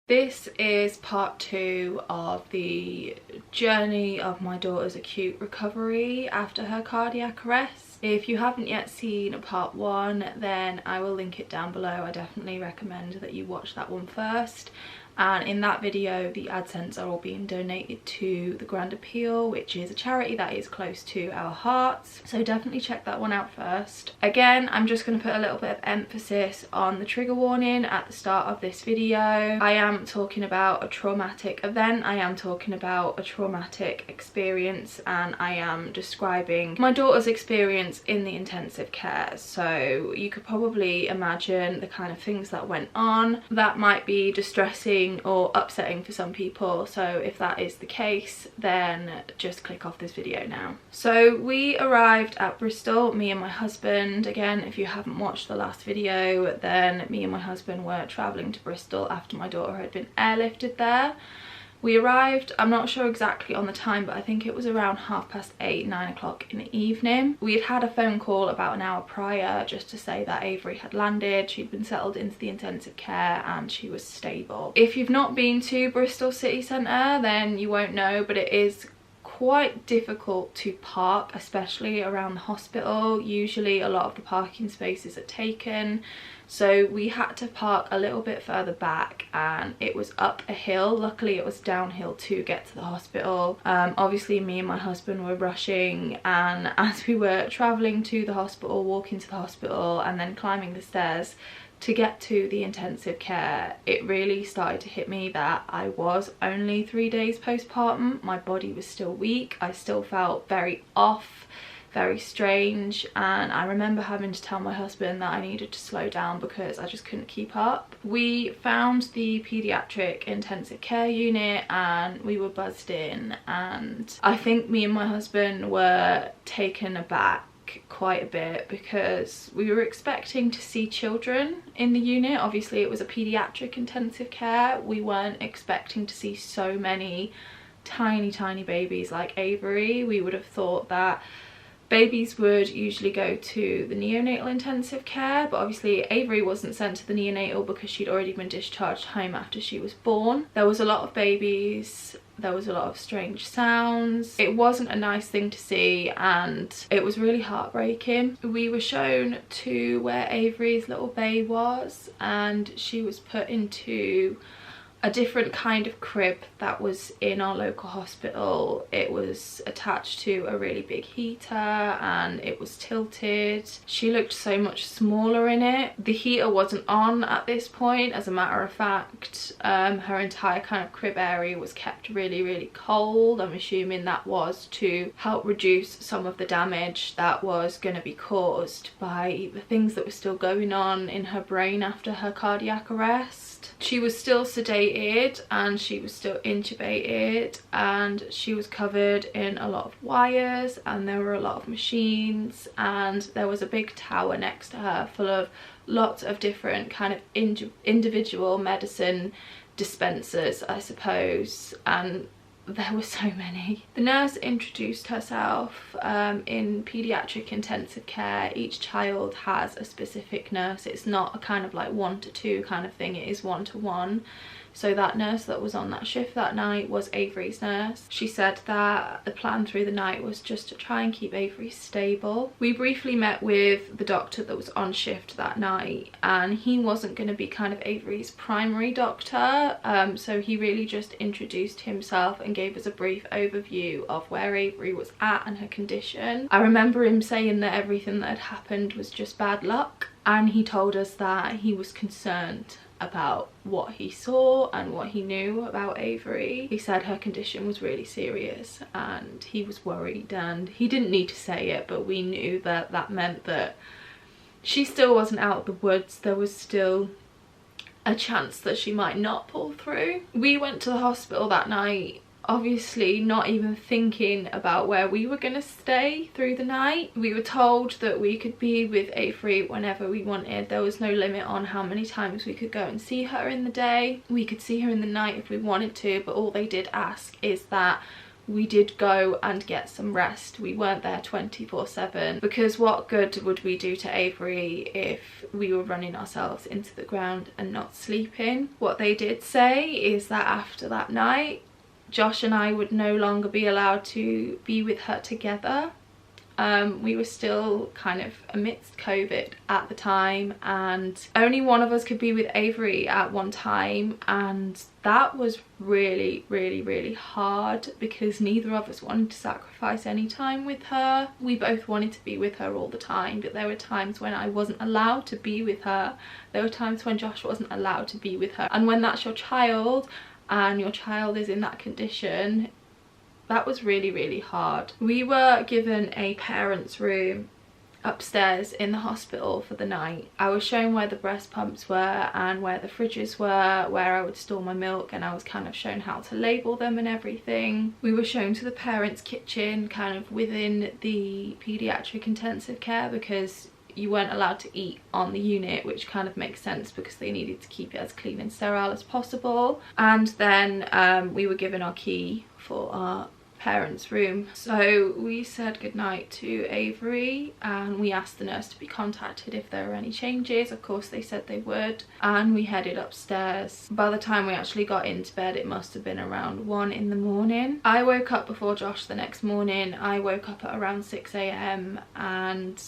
This is part 2 of the journey of my daughter's acute recovery after her cardiac arrest. If you haven't yet seen part 1, then I will link it down below. I definitely recommend that you watch that one first. And in that video, the AdSense are all being donated to the Grand Appeal, which is a charity that is close to our hearts. So definitely check that one out first. Again, I'm just going to put a little bit of emphasis on the trigger warning at the start of this video. I am talking about a traumatic event. I am talking about a traumatic experience, and I am describing my daughter's experience in the intensive care. So you could probably imagine the kind of things that went on. That might be distressing or upsetting for some people, so if that is the case, then just click off this video now. So we arrived at Bristol, me and my husband. Again, if you haven't watched the last video, then me and my husband were travelling to Bristol after my daughter had been airlifted there. We arrived, I'm not sure exactly on the time, but I think it was around 8:30, 9 o'clock in the evening. We had had a phone call about an hour prior just to say that Avery had landed, she'd been settled into the intensive care and she was stable. If you've not been to Bristol City Centre, then you won't know, but it is quite difficult to park, especially around the hospital. Usually a lot of the parking spaces are taken, so we had to park a little bit further back, and it was up a hill. Luckily it was downhill to get to the hospital. Obviously me and my husband were rushing, and as we were traveling to the hospital, walking to the hospital and then climbing the stairs to get to the intensive care, it really started to hit me that I was only 3 days postpartum. My body was still weak. I still felt very off, very strange, and I remember having to tell my husband that I needed to slow down because I just couldn't keep up. We found the Paediatric Intensive Care Unit and we were buzzed in, and I think me and my husband were taken aback quite a bit because we were expecting to see children in the unit. Obviously it was a paediatric intensive care. We weren't expecting to see so many tiny babies like Avery. We would have thought that babies would usually go to the neonatal intensive care, but obviously Avery wasn't sent to the neonatal because she'd already been discharged home after she was born. There was a lot of babies, there was a lot of strange sounds. It wasn't a nice thing to see, and it was really heartbreaking. We were shown to where Avery's little bay was, and she was put into a different kind of crib that was in our local hospital. It was attached to a really big heater and it was tilted. She looked so much smaller in it. The heater wasn't on at this point. As a matter of fact, her entire kind of crib area was kept really cold. I'm assuming that was to help reduce some of the damage that was going to be caused by the things that were still going on in her brain after her cardiac arrest. She was still sedated and she was still intubated, and she was covered in a lot of wires, and there were a lot of machines, and there was a big tower next to her full of lots of different kind of individual medicine dispensers, I suppose, and there were so many. The nurse introduced herself. In paediatric intensive care, each child has a specific nurse. It's not a kind of like 1 to 2 kind of thing, it is 1 to 1. So that nurse that was on that shift that night was Avery's nurse. She said that the plan through the night was just to try and keep Avery stable. We briefly met with the doctor that was on shift that night, and he wasn't going to be kind of Avery's primary doctor, so he really just introduced himself and gave us a brief overview of where Avery was at and her condition. I remember him saying that everything that had happened was just bad luck, and he told us that he was concerned about what he saw and what he knew about Avery. He said her condition was really serious and he was worried, and he didn't need to say it, but we knew that that meant that she still wasn't out of the woods. There was still a chance that she might not pull through. We went to the hospital that night, obviously not even thinking about where we were going to stay through the night. We were told that we could be with Avery whenever we wanted. There was no limit on how many times we could go and see her in the day. We could see her in the night if we wanted to, but all they did ask is that we did go and get some rest. We weren't there 24/7, because what good would we do to Avery if we were running ourselves into the ground and not sleeping? What they did say is that after that night, Josh and I would no longer be allowed to be with her together. We were still kind of amidst COVID at the time, and only one of us could be with Avery at one time, and that was really hard because neither of us wanted to sacrifice any time with her. We both wanted to be with her all the time, but there were times when I wasn't allowed to be with her. There were times when Josh wasn't allowed to be with her, and when that's your child and your child is in that condition, that was really hard. We were given a parents' room upstairs in the hospital for the night. I was shown where the breast pumps were and where the fridges were, where I would store my milk, and I was kind of shown how to label them and everything. We were shown to the parents' kitchen kind of within the paediatric intensive care, because you weren't allowed to eat on the unit, which kind of makes sense because they needed to keep it as clean and sterile as possible. And then we were given our key for our parents' room. So we said goodnight to Avery and we asked the nurse to be contacted if there were any changes. Of course they said they would, and we headed upstairs. By the time we actually got into bed, it must have been around 1 in the morning. I woke up before Josh the next morning. I woke up at around 6 AM and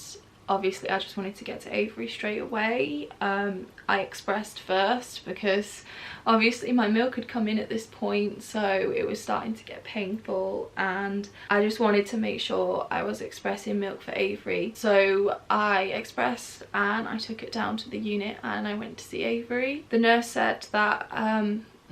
obviously I just wanted to get to Avery straight away. I expressed first because obviously my milk had come in at this point, so it was starting to get painful, and I just wanted to make sure I was expressing milk for Avery. So I expressed and I took it down to the unit and I went to see Avery. The nurse said that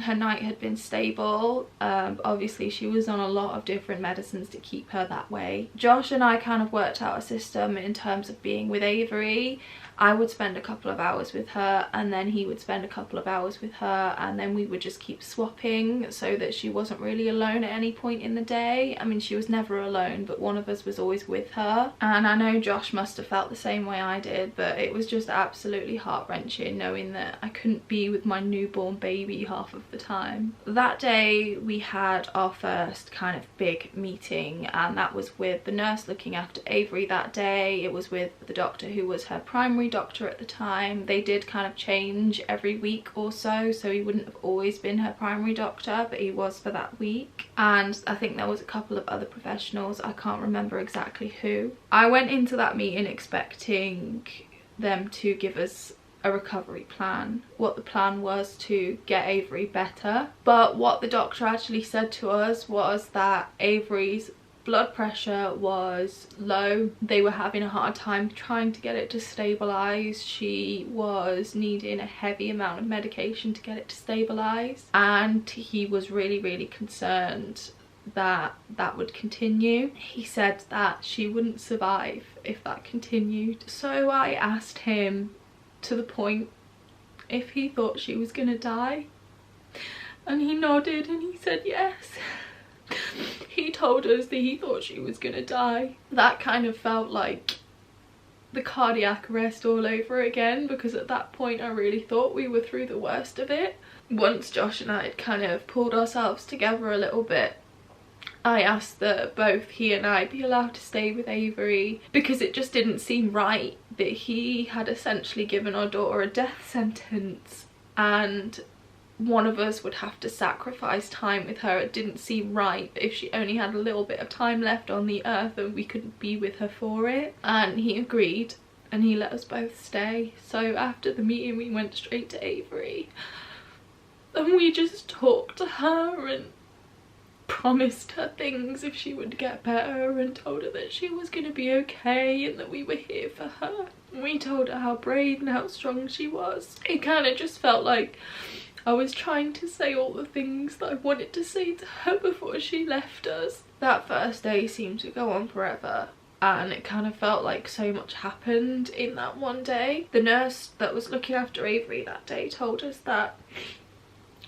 her night had been stable. Obviously she was on a lot of different medicines to keep her that way. Josh and I kind of worked out a system in terms of being with Avery. I would spend a couple of hours with her and then he would spend a couple of hours with her, and then we would just keep swapping so that she wasn't really alone at any point in the day. I mean, she was never alone, but one of us was always with her. And I know Josh must have felt the same way I did, but it was just absolutely heart-wrenching knowing that I couldn't be with my newborn baby half of the time. That day we had our first kind of big meeting, and that was with the nurse looking after Avery that day. It was with the doctor who was her primary doctor at the time. They did kind of change every week or so he wouldn't have always been her primary doctor, but he was for that week. And I think there was a couple of other professionals, I can't remember exactly who. I went into that meeting expecting them to give us a recovery plan. What the plan was to get Avery better, but what the doctor actually said to us was that Avery's blood pressure was low. They were having a hard time trying to get it to stabilize. She was needing a heavy amount of medication to get it to stabilize, and he was really concerned that that would continue. He said that she wouldn't survive if that continued. So I asked him to the point if he thought she was gonna die, and he nodded and he said yes. He told us that he thought she was gonna die. That kind of felt like the cardiac arrest all over again, because at that point I really thought we were through the worst of it. Once Josh and I had kind of pulled ourselves together a little bit, I asked that both he and I be allowed to stay with Avery, because it just didn't seem right that he had essentially given our daughter a death sentence and one of us would have to sacrifice time with her. It didn't seem right if she only had a little bit of time left on the earth and we couldn't be with her for it. And he agreed and he let us both stay. So after the meeting we went straight to Avery and we just talked to her and promised her things if she would get better, and told her that she was going to be okay and that we were here for her. We told her how brave and how strong she was. It kind of just felt like I was trying to say all the things that I wanted to say to her before she left us. That first day seemed to go on forever, and it kind of felt like so much happened in that one day. The nurse that was looking after Avery that day told us that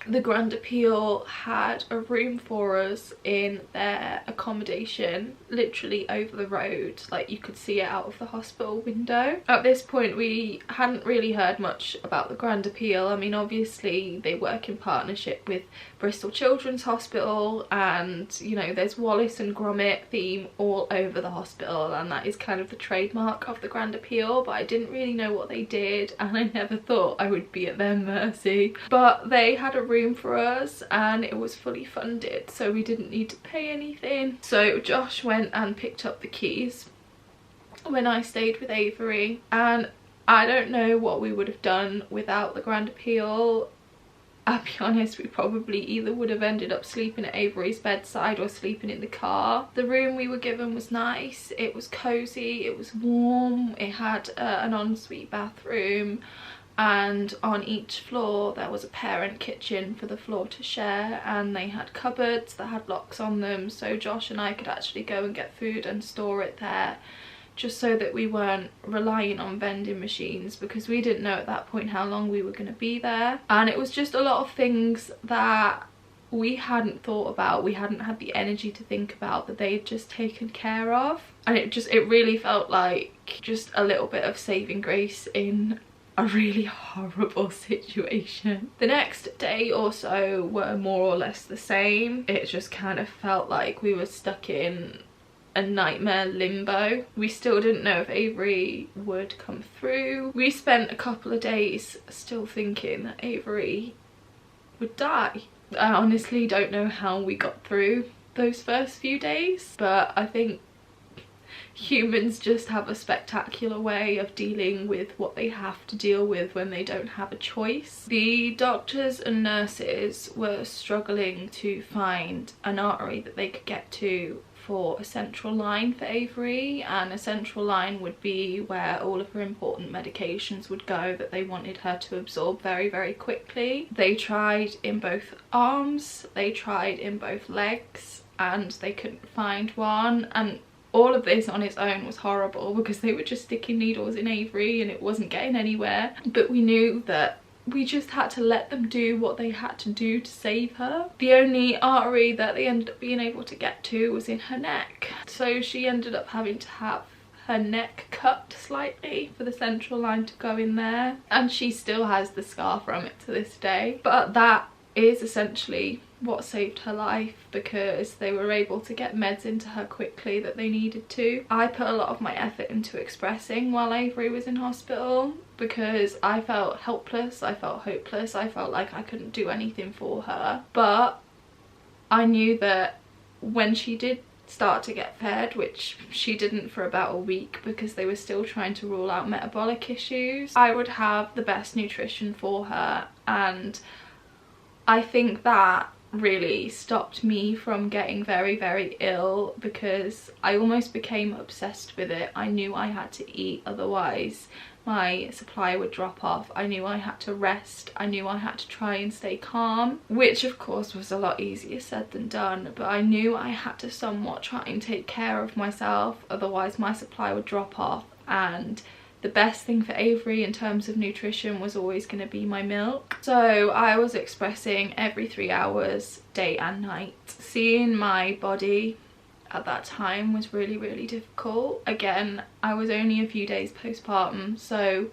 The Grand Appeal had a room for us in their accommodation, literally over the road, like you could see it out of the hospital window. At this point we hadn't really heard much about the Grand Appeal. I mean, obviously they work in partnership with Bristol Children's Hospital, and you know, there's Wallace and Gromit theme all over the hospital, and that is kind of the trademark of the Grand Appeal, but I didn't really know what they did and I never thought I would be at their mercy. But they had a room for us and it was fully funded, so we didn't need to pay anything. So Josh went and picked up the keys when I stayed with Avery, and I don't know what we would have done without the Grand Appeal. I'll be honest, we probably either would have ended up sleeping at Avery's bedside or sleeping in the car. The room we were given was nice, it was cozy, it was warm, it had an ensuite bathroom, and on each floor there was a parent kitchen for the floor to share, and they had cupboards that had locks on them, so Josh and I could actually go and get food and store it there, just so that we weren't relying on vending machines, because we didn't know at that point how long we were going to be there. And it was just a lot of things that we hadn't thought about, we hadn't had the energy to think about, that they'd just taken care of. And it really felt like just a little bit of saving grace in a really horrible situation. The next day or so were more or less the same. It just kind of felt like we were stuck in a nightmare limbo. We still didn't know if Avery would come through. We spent a couple of days still thinking that Avery would die. I honestly don't know how we got through those first few days, but I think humans just have a spectacular way of dealing with what they have to deal with when they don't have a choice. The doctors and nurses were struggling to find an artery that they could get to for a central line for Avery, and a central line would be where all of her important medications would go that they wanted her to absorb very, very quickly. They tried in both arms, they tried in both legs, and they couldn't find one. And all of this on its own was horrible, because they were just sticking needles in Avery and it wasn't getting anywhere. But we knew that we just had to let them do what they had to do to save her. The only artery that they ended up being able to get to was in her neck, so she ended up having to have her neck cut slightly for the central line to go in there, and she still has the scar from it to this day. But that is essentially what saved her life, because they were able to get meds into her quickly that they needed to. I put a lot of my effort into expressing while Avery was in hospital, because I felt helpless, I felt hopeless, I felt like I couldn't do anything for her. But I knew that when she did start to get fed, which she didn't for about a week because they were still trying to rule out metabolic issues, I would have the best nutrition for her. And I think that really stopped me from getting very, very ill, because I almost became obsessed with it. I knew I had to eat, otherwise my supply would drop off. I knew I had to rest, I knew I had to try and stay calm, which of course was a lot easier said than done, but I knew I had to somewhat try and take care of myself, otherwise my supply would drop off. And the best thing for Avery in terms of nutrition was always going to be my milk. So I was expressing every 3 hours, day and night. Seeing my body at that time was really, really difficult. Again, I was only a few days postpartum, so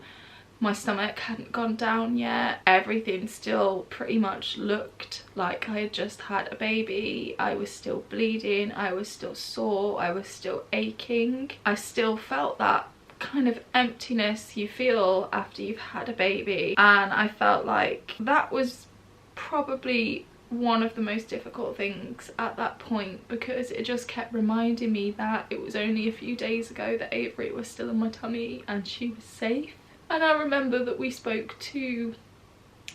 my stomach hadn't gone down yet. Everything still pretty much looked like I had just had a baby. I was still bleeding, I was still sore, I was still aching. I still felt that kind of emptiness you feel after you've had a baby, and I felt like that was probably one of the most difficult things at that point, because it just kept reminding me that it was only a few days ago that Avery was still in my tummy and she was safe. And I remember that we spoke to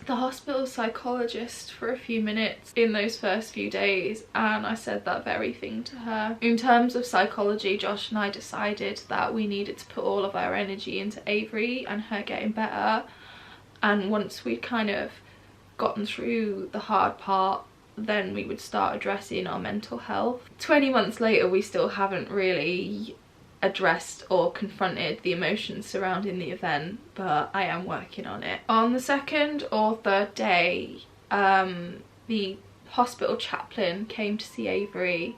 the hospital psychologist for a few minutes in those first few days, and I said that very thing to her. In terms of psychology, Josh and I decided that we needed to put all of our energy into Avery and her getting better, and once we'd kind of gotten through the hard part, then we would start addressing our mental health. 20 months later, we still haven't really addressed or confronted the emotions surrounding the event, but I am working on it. On the second or third day the hospital chaplain came to see Avery,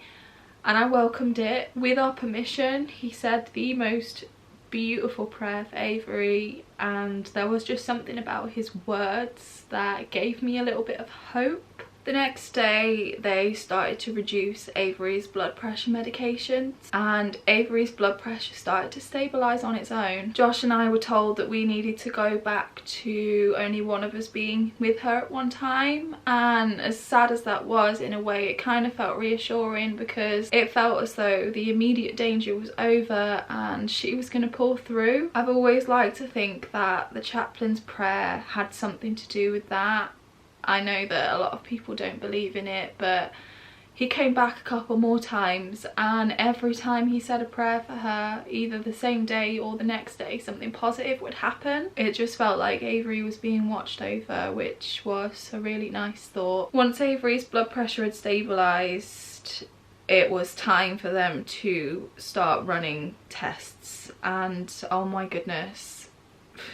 and I welcomed it with our permission. He said the most beautiful prayer for Avery, and there was just something about his words that gave me a little bit of hope. The next day they started to reduce Avery's blood pressure medications, and Avery's blood pressure started to stabilise on its own. Josh and I were told that we needed to go back to only one of us being with her at one time, and as sad as that was, in a way it kind of felt reassuring, because it felt as though the immediate danger was over and she was going to pull through. I've always liked to think that the chaplain's prayer had something to do with that. I know that a lot of people don't believe in it, but he came back a couple more times, and every time he said a prayer for her, either the same day or the next day, something positive would happen. It just felt like Avery was being watched over, which was a really nice thought. Once Avery's blood pressure had stabilised, it was time for them to start running tests, and oh my goodness,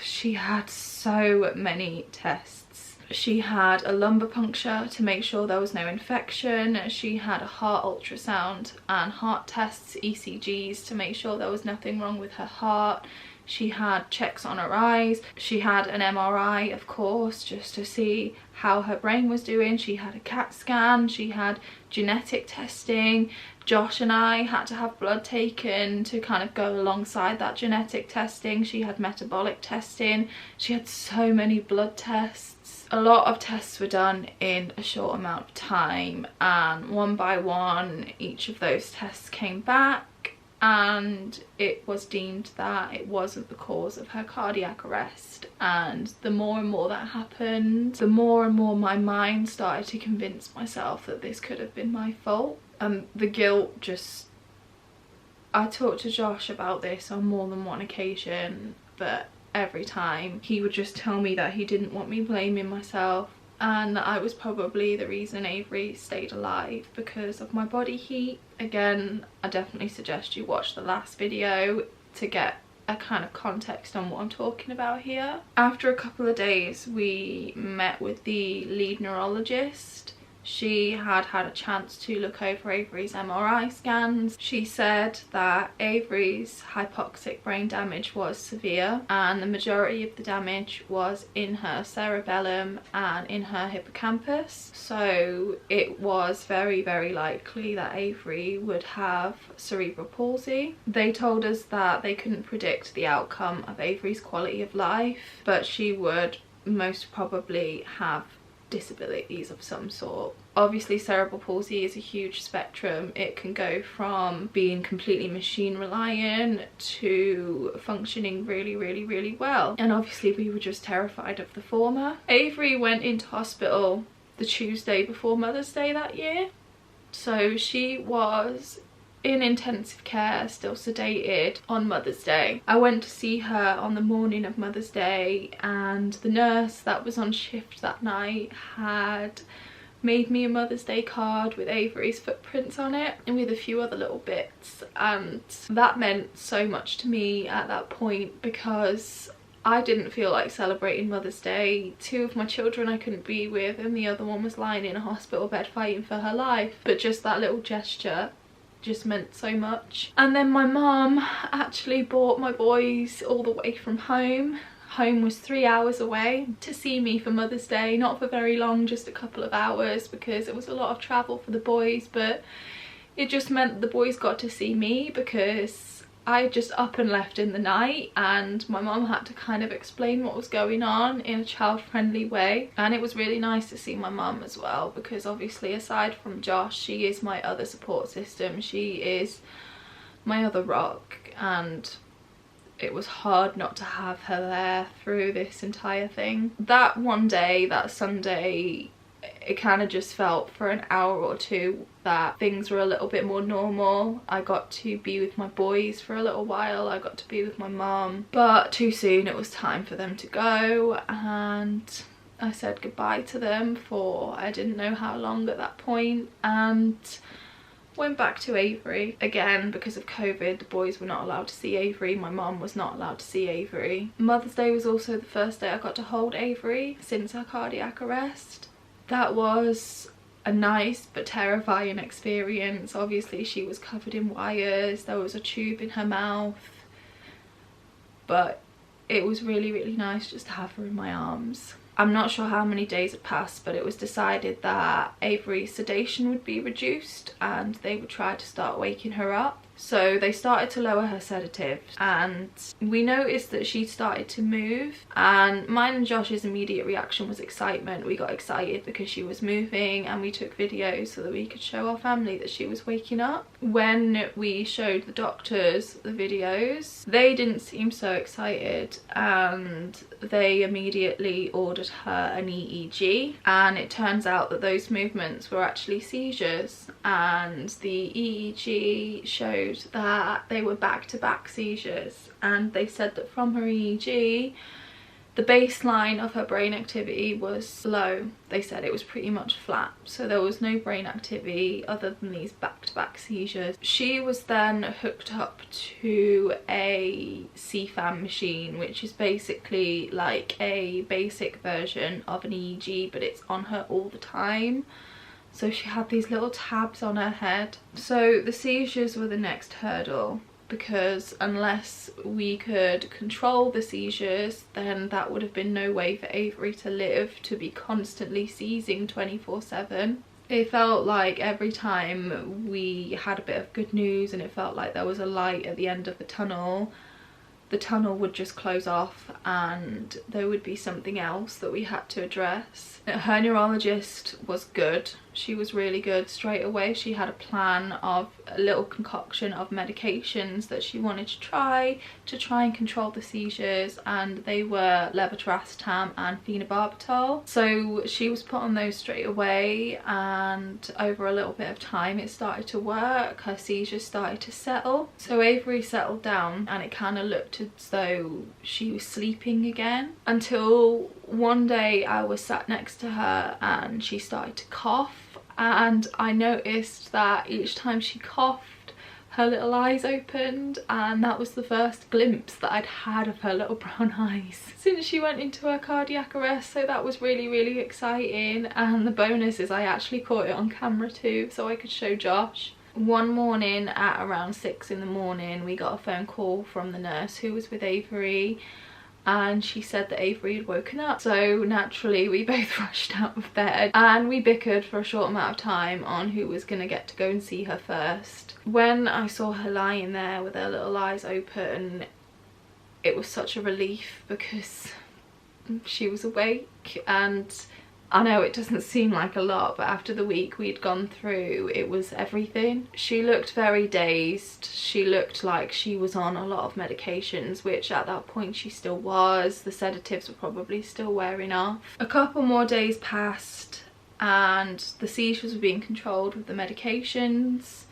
she had so many tests. She had a lumbar puncture to make sure there was no infection. She had a heart ultrasound and heart tests, ECGs, to make sure there was nothing wrong with her heart. She had checks on her eyes. She had an MRI, of course, just to see how her brain was doing. She had a CAT scan. She had genetic testing. Josh and I had to have blood taken to kind of go alongside that genetic testing. She had metabolic testing. She had so many blood tests. A lot of tests were done in a short amount of time, and one by one each of those tests came back, and it was deemed that it wasn't the cause of her cardiac arrest. And the more and more that happened, the more and more my mind started to convince myself that this could have been my fault. The guilt just... I talked to Josh about this on more than one occasion, but every time he would just tell me that he didn't want me blaming myself, and that I was probably the reason Avery stayed alive because of my body heat. Again, I definitely suggest you watch the last video to get a kind of context on what I'm talking about here. After a couple of days we met with the lead neurologist. She had had a chance to look over Avery's MRI scans. She said that Avery's hypoxic brain damage was severe, and the majority of the damage was in her cerebellum and in her hippocampus. So it was very, very likely that Avery would have cerebral palsy. They told us that they couldn't predict the outcome of Avery's quality of life, but she would most probably have disabilities of some sort. Obviously cerebral palsy is a huge spectrum. It can go from being completely machine reliant to functioning really well, and obviously we were just terrified of the former. Avery went into hospital the Tuesday before Mother's Day that year, so she was in intensive care, still sedated, on Mother's Day. I went to see her on the morning of Mother's Day, and the nurse that was on shift that night had made me a Mother's Day card with Avery's footprints on it and with a few other little bits, and that meant so much to me at that point because I didn't feel like celebrating Mother's Day. Two of my children I couldn't be with, and the other one was lying in a hospital bed fighting for her life, but just that little gesture just meant so much. And then my mum actually brought my boys all the way from home. Home was 3 hours away to see me for Mother's Day. Not for very long, just a couple of hours, because it was a lot of travel for the boys, but it just meant the boys got to see me because I just up and left in the night, and my mum had to kind of explain what was going on in a child-friendly way. And it was really nice to see my mum as well, because obviously aside from Josh, she is my other support system. She is my other rock, and it was hard not to have her there through this entire thing. That one day, that Sunday, it kind of just felt for an hour or two that things were a little bit more normal. I got to be with my boys for a little while, I got to be with my mum, but too soon it was time for them to go, and I said goodbye to them for I didn't know how long at that point, and went back to Avery. Again, because of COVID, the boys were not allowed to see Avery, my mum was not allowed to see Avery. Mother's Day was also the first day I got to hold Avery since her cardiac arrest. That was a nice but terrifying experience. Obviously she was covered in wires, there was a tube in her mouth, but it was really, really nice just to have her in my arms. I'm not sure how many days had passed, but it was decided that Avery's sedation would be reduced and they would try to start waking her up. So they started to lower her sedatives, and we noticed that she started to move, and mine and Josh's immediate reaction was excitement. We got excited because she was moving, and we took videos so that we could show our family that she was waking up. When we showed the doctors the videos, they didn't seem so excited, and they immediately ordered her an EEG, and it turns out that those movements were actually seizures, and the EEG showed that they were back-to-back seizures, and they said that from her EEG the baseline of her brain activity was low. They said it was pretty much flat, so there was no brain activity other than these back-to-back seizures. She was then hooked up to a CFAM machine, which is basically like a basic version of an EEG, but it's on her all the time. So she had these little tabs on her head. So the seizures were the next hurdle, because unless we could control the seizures, then that would have been no way for Avery to live, to be constantly seizing 24/7. It felt like every time we had a bit of good news and it felt like there was a light at the end of the tunnel would just close off and there would be something else that we had to address. Her neurologist was good. She was really good. Straight away she had a plan of a little concoction of medications that she wanted to try and control the seizures, and they were levetiracetam and phenobarbital. So she was put on those straight away, and over a little bit of time it started to work. Her seizures started to settle. So Avery settled down and it kind of looked as though she was sleeping again, until one day I was sat next to her and she started to cough, and I noticed that each time she coughed her little eyes opened, and that was the first glimpse that I'd had of her little brown eyes since she went into her cardiac arrest. So that was really, really exciting, and the bonus is I actually caught it on camera too, so I could show Josh. One morning at around 6 in the morning we got a phone call from the nurse who was with Avery, and she said that Avery had woken up. So naturally we both rushed out of bed and we bickered for a short amount of time on who was going to get to go and see her first. When I saw her lying there with her little eyes open, it was such a relief because she was awake, and I know it doesn't seem like a lot, but after the week we'd gone through, it was everything. She looked very dazed. She looked like she was on a lot of medications, which at that point she still was. The sedatives were probably still wearing off. A couple more days passed and the seizures were being controlled with the medications,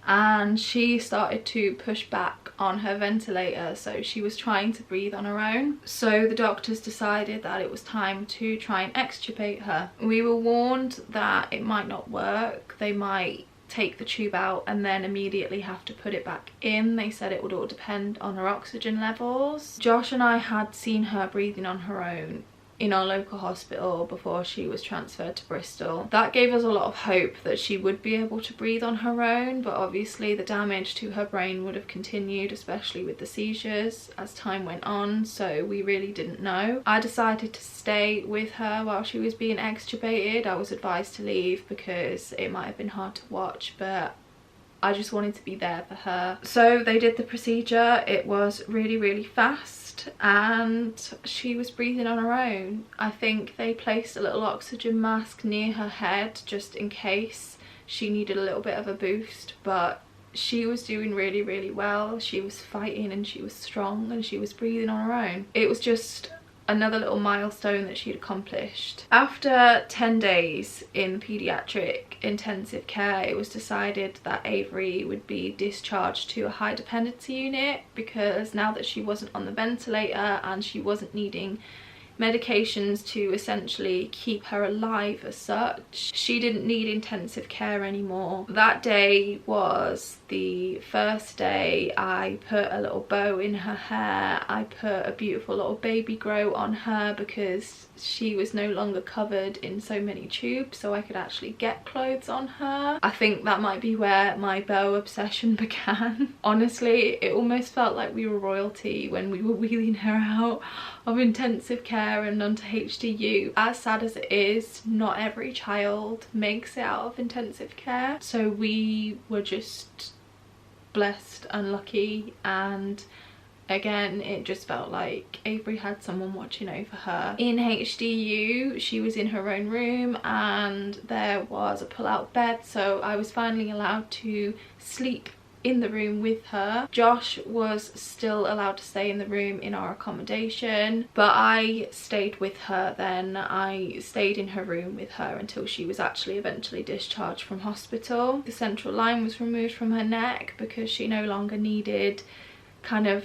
and she started to push back on her ventilator, so she was trying to breathe on her own. So the doctors decided that it was time to try and extubate her. We were warned that it might not work. They might take the tube out and then immediately have to put it back in. They said it would all depend on her oxygen levels. Josh and I had seen her breathing on her own in our local hospital before she was transferred to Bristol. That gave us a lot of hope that she would be able to breathe on her own, but obviously the damage to her brain would have continued, especially with the seizures, as time went on, so we really didn't know. I decided to stay with her while she was being extubated. I was advised to leave because it might have been hard to watch, but I just wanted to be there for her. So they did the procedure. It was really, really fast and she was breathing on her own. I think they placed a little oxygen mask near her head just in case she needed a little bit of a boost, but she was doing really, really well. She was fighting and she was strong and she was breathing on her own. It was just another little milestone that she'd accomplished. After 10 days in paediatric intensive care, it was decided that Avery would be discharged to a high dependency unit, because now that she wasn't on the ventilator and she wasn't needing medications to essentially keep her alive as such. She didn't need intensive care anymore. That day was the first day I put a little bow in her hair. I put a beautiful little baby grow on her because she was no longer covered in so many tubes, so I could actually get clothes on her. I think that might be where my bow obsession began. Honestly, it almost felt like we were royalty when we were wheeling her out of intensive care and onto HDU. As sad as it is, not every child makes it out of intensive care, so we were just blessed and lucky, and again it just felt like Avery had someone watching over her. In HDU she was in her own room and there was a pull-out bed, so I was finally allowed to sleep in the room with her. Josh was still allowed to stay in the room in our accommodation, but I stayed with her then. I stayed in her room with her until she was actually eventually discharged from hospital. The central line was removed from her neck because she no longer needed kind of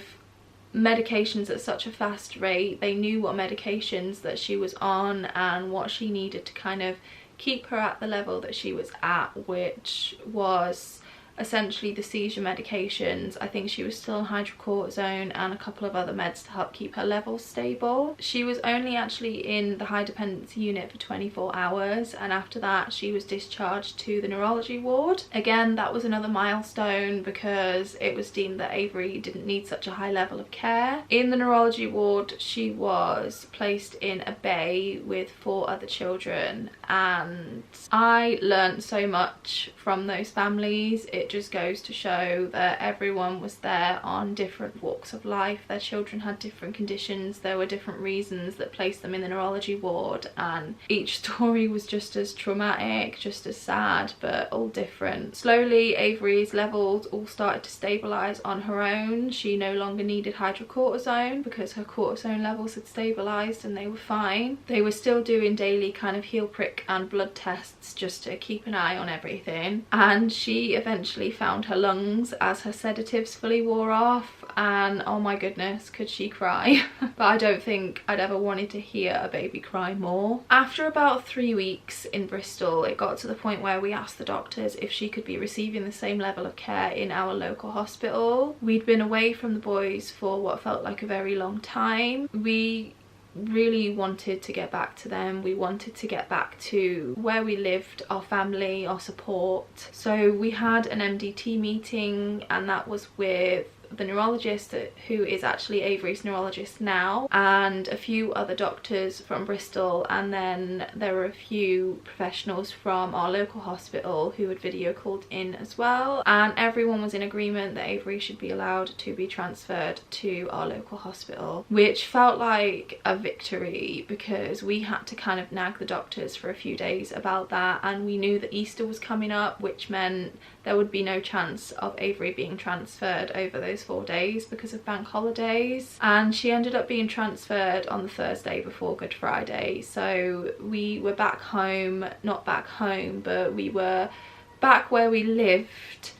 medications at such a fast rate. They knew what medications that she was on and what she needed to kind of keep her at the level that she was at, which was essentially the seizure medications. I think she was still on hydrocortisone and a couple of other meds to help keep her levels stable. She was only actually in the high dependency unit for 24 hours and after that she was discharged to the neurology ward. Again, that was another milestone because it was deemed that Avery didn't need such a high level of care. In the neurology ward she was placed in a bay with 4 other children, and I learned so much from those families. It just goes to show that everyone was there on different walks of life. Their children had different conditions, there were different reasons that placed them in the neurology ward, and each story was just as traumatic, just as sad, but all different. Slowly Avery's levels all started to stabilize on her own. She no longer needed hydrocortisone because her cortisone levels had stabilized and they were fine. They were still doing daily kind of heel prick and blood tests just to keep an eye on everything, and she eventually found her lungs as her sedatives fully wore off, and oh my goodness, could she cry. But I don't think I'd ever wanted to hear a baby cry more. After about 3 weeks in Bristol, it got to the point where we asked the doctors if she could be receiving the same level of care in our local hospital. We'd been away from the boys for what felt like a very long time. We really wanted to get back to them. We wanted to get back to where we lived, our family, our support. So we had an MDT meeting, and that was with the neurologist who is actually Avery's neurologist now, and a few other doctors from Bristol, and then there were a few professionals from our local hospital who had video called in as well, and everyone was in agreement that Avery should be allowed to be transferred to our local hospital, which felt like a victory because we had to kind of nag the doctors for a few days about that, and we knew that Easter was coming up, which meant there would be no chance of Avery being transferred over those 4 days because of bank holidays, and she ended up being transferred on the Thursday before Good Friday. So we were back home, not back home, but we were back where we lived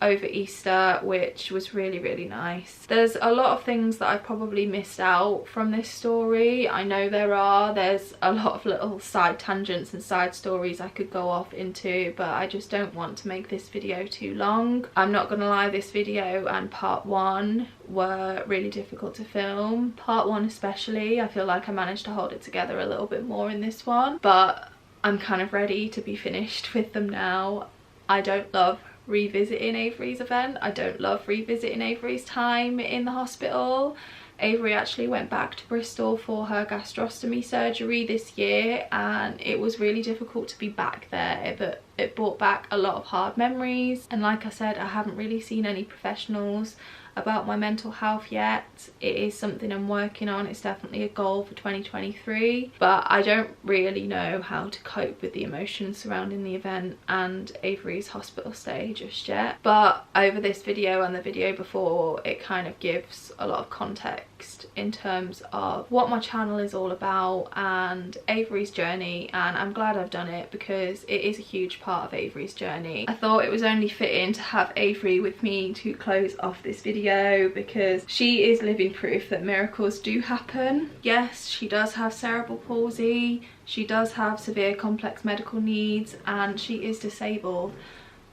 over Easter, which was really, really nice. There's a lot of things that I probably missed out from this story. I know there's a lot of little side tangents and side stories I could go off into, but I just don't want to make this video too long. I'm not gonna lie, this video and part 1 were really difficult to film. Part 1 especially, I feel like I managed to hold it together a little bit more in this one, but I'm kind of ready to be finished with them now. I don't love revisiting Avery's event. I don't love revisiting Avery's time in the hospital. Avery actually went back to Bristol for her gastrostomy surgery this year, and it was really difficult to be back there, but it brought back a lot of hard memories. And like I said, I haven't really seen any professionals about my mental health yet. It is something I'm working on. It's definitely a goal for 2023, but I don't really know how to cope with the emotions surrounding the event and Avery's hospital stay just yet. But over this video and the video before, it kind of gives a lot of context fixed in terms of what my channel is all about and Avery's journey, and I'm glad I've done it because it is a huge part of Avery's journey. I thought it was only fitting to have Avery with me to close off this video because she is living proof that miracles do happen. Yes, she does have cerebral palsy, she does have severe complex medical needs, and she is disabled.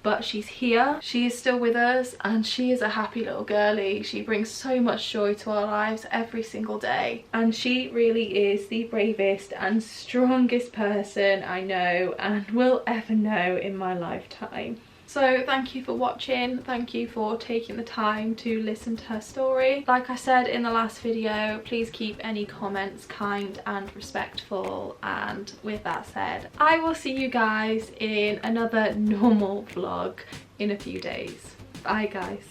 But she's here, she is still with us, and she is a happy little girlie. She brings so much joy to our lives every single day. And she really is the bravest and strongest person I know and will ever know in my lifetime. So thank you for watching, thank you for taking the time to listen to her story. Like I said in the last video, please keep any comments kind and respectful, and with that said, I will see you guys in another normal vlog in a few days. Bye guys.